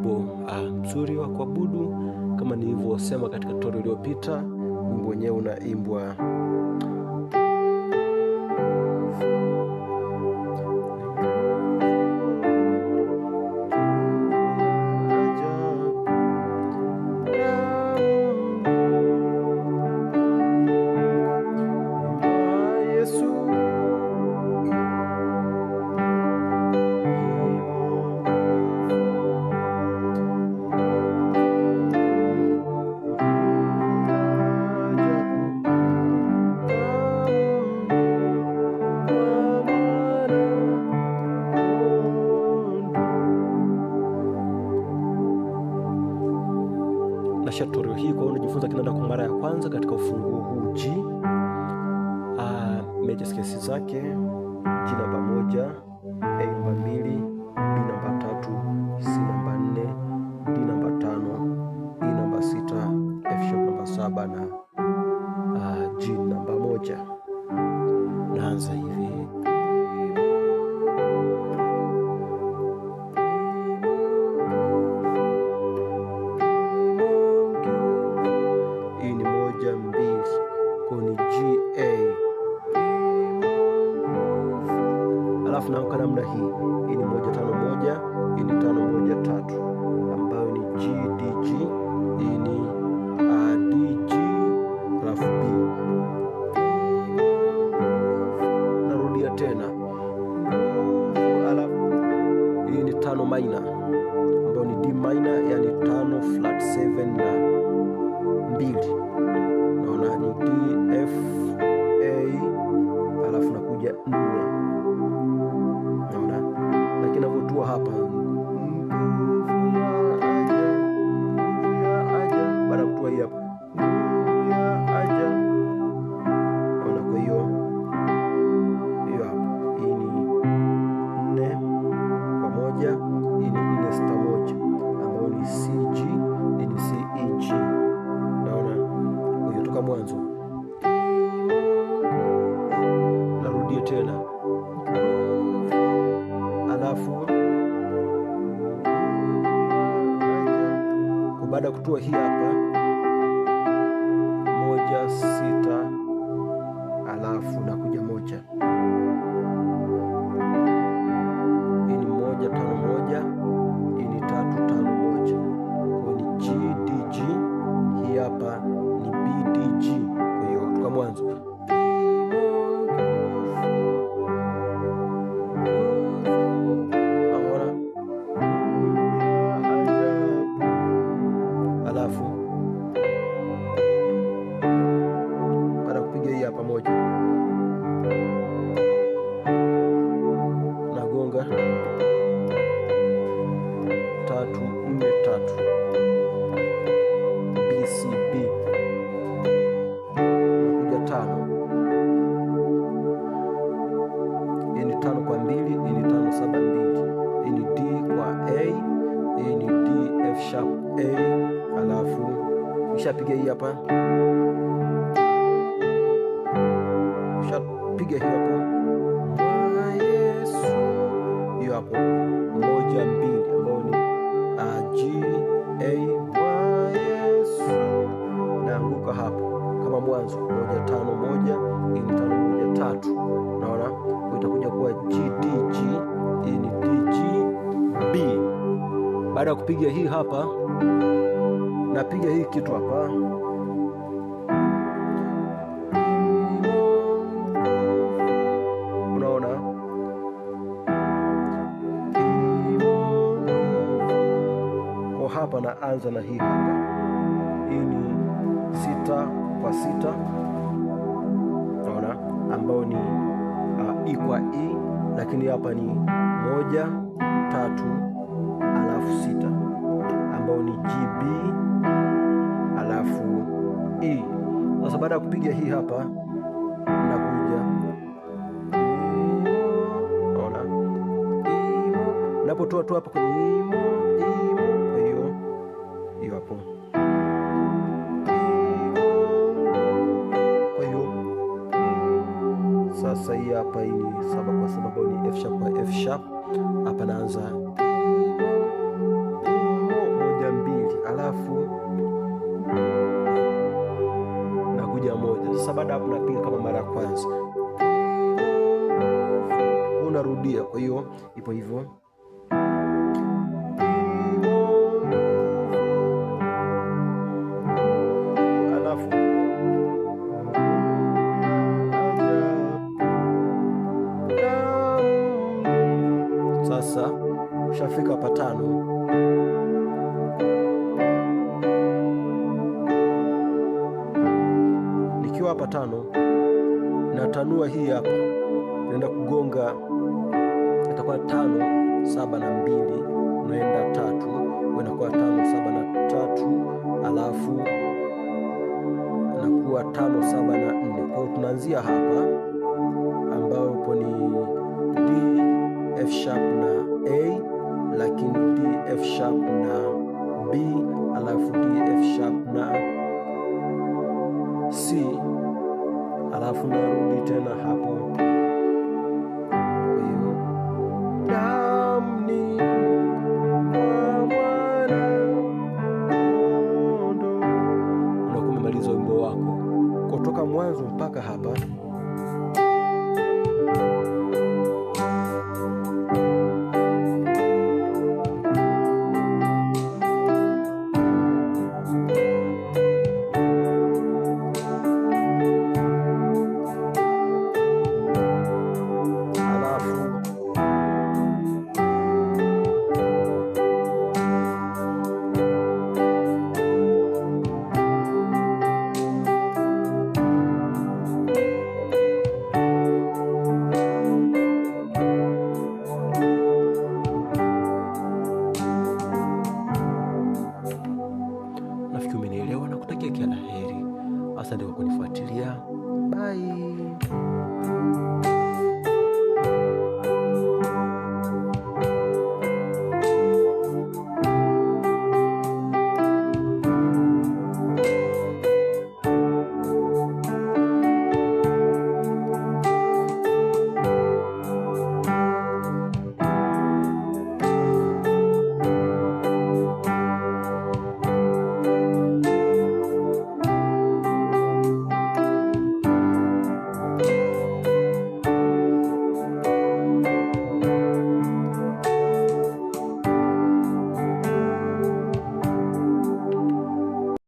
wimbo mzuri wa kuabudu kama nilivyosema katika tutorial iliyopita. Wimbo wenyewe unaimbwa na tutorial hii kwa unajifunza kinanda kwa mara ya kwanza katika ufunguo huu G. Major scales zake G namba 1, A namba 2, B namba 3, C namba 4, D namba 5, E namba 6, F sharp namba 7 na G namba 1. Naanza hivi. Alafu naamka namna hii. Hii ni 1-5-1, hii ni 5-1-3 ambayo ni G D G. Hii ni D G alafu B. Narudia tena. Alafu hii ni 5 minor ambayo ni D minor, yani 5 flat 7 na 2. Naona ni D F A alafu nakuja 4. Lakini navyotua hapa baada ya kutua hii hapa naona. Kwa hiyo hapa hii ni 4 kwa 1, hii ni 4-6-1 ambayo ni C G, hii ni C E G. Naona. Kwa hiyo toka mwanzo narudia tena. Alafu baada ya kutua hii hapa 1-6 alafu nakuja 1. Hii ni 1-5-1, hii ni 3-5-1. Kwa ni G D G, hii hapa ni B D G. Kwa hiyo toka mwanzo pamoja nagonga 3-4-3 B C B, nakuja 5. Hii ni 5 kwa 2, hii ni 5-7-2. Hii ni D kwa A, hii ni D F sharp A. Alafu nishapiga hii hapa, piga hiyo hapo Yesu, hiyo hapo 1-2 ambayo ni G A Yesu. Naanguka hapo kama mwanzo 1-5-1, hii ni 5-1-3. Naona itakuja kuwa G D G, hii ni D G B. Baada ya kupiga hii hapa, napiga hii kitu hapa hapa, naanza na hii hapa. Hii ni 6-kwa-6, naona, ambayo ni E kwa E, lakini hapa ni 1-3 alafu 6 ambayo ni G B alafu E. Sasa baada ya kupiga hii hapa nakuja, naona napotoa tu hapa kwenye hiyo hapo. Kwa hiyo sasa hii hapa, hii ni 7-kwa-7 ambayo ni F sharp kwa F sharp. Hapa naanza baada hapo napiga kama mara ya kwanza, unarudia. Kwa hiyo ipo hivyo. Alafu sasa ushafika hapa 5. Nikiwa hapa 5 natanua hii hapa, naenda kugonga, itakuwa 5 7 na 2, unaenda 3, inakuwa 5 7 na 3, alafu inakuwa 5 7 na 4. Kwa hiyo tunaanzia hapa ambao upo ni D, F sharp na A, lakini D, F sharp na B, alafu D, F sharp na C, alafu narudi tena hapo. Kwa hiyo damni kwa mwana kondoo. Unakuwa umemaliza wimbo wako kutoka mwanzo mpaka hapa.